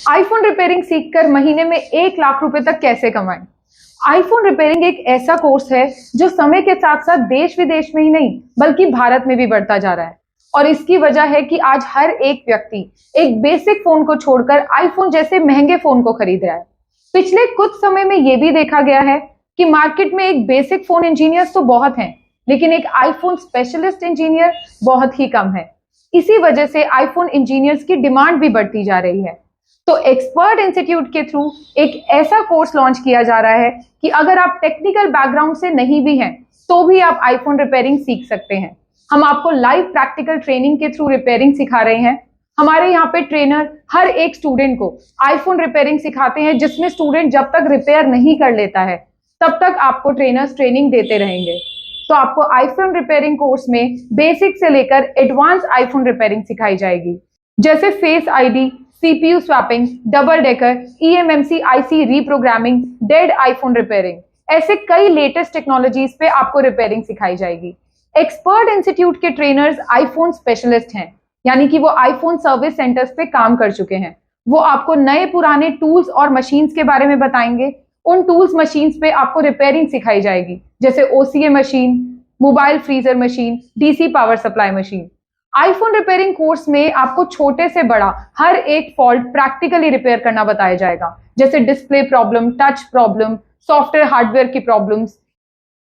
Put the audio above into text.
IPhone repairing सीखकर महीने में 1 लाख रुपए तक कैसे कमाएं। आईफोन रिपेयरिंग एक ऐसा कोर्स है जो समय के साथ साथ देश विदेश में ही नहीं बल्कि भारत में भी बढ़ता जा रहा है। और इसकी वजह है कि आज हर एक व्यक्ति एक बेसिक फोन को छोड़कर आईफोन जैसे महंगे फोन को खरीद रहा है। पिछले कुछ समय में यह भी देखा गया है कि मार्केट में एक बेसिक फोन इंजीनियर्स तो बहुत हैं, लेकिन एक आईफोन स्पेशलिस्ट इंजीनियर बहुत ही कम है। इसी वजह से आईफोन इंजीनियर्स की डिमांड भी बढ़ती जा रही है। तो एक्सपर्ट इंस्टीट्यूट के थ्रू एक ऐसा कोर्स लॉन्च किया जा रहा है कि अगर आप टेक्निकल बैकग्राउंड से नहीं भी हैं तो भी आप आईफोन रिपेयरिंग सीख सकते हैं। हम आपको लाइव प्रैक्टिकल ट्रेनिंग के थ्रू रिपेयरिंग सिखा रहे हैं। हमारे यहाँ पे ट्रेनर हर एक स्टूडेंट को आईफोन रिपेयरिंग सिखाते हैं, जिसमें स्टूडेंट जब तक रिपेयर नहीं कर लेता है तब तक आपको ट्रेनर्स ट्रेनिंग देते रहेंगे। तो आपको आईफोन रिपेयरिंग कोर्स में बेसिक से लेकर एडवांस आईफोन रिपेयरिंग सिखाई जाएगी, जैसे face ID, CPU swapping, double decker, eMMC IC reprogramming, dead iPhone repairing. ऐसे कई लेटेस्ट टेक्नोलॉजीज पे आपको रिपेयरिंग सिखाई जाएगी। एक्सपर्ट इंस्टीट्यूट के ट्रेनर्स आईफोन स्पेशलिस्ट हैं, यानी कि वो आईफोन सर्विस सेंटर्स पे काम कर चुके हैं। वो आपको नए पुराने टूल्स और मशीन्स के बारे में बताएंगे। उन टूल्स मशीन्स पे आपको रिपेयरिंग सिखाई जाएगी, जैसे OCA machine, mobile freezer machine, DC power supply machine. IPhone repairing course में आपको छोटे से बड़ा हर एक फॉल्ट प्रैक्टिकली रिपेयर करना बताया जाएगा, जैसे display problem, touch problem, software hardware की प्रॉब्लम्स।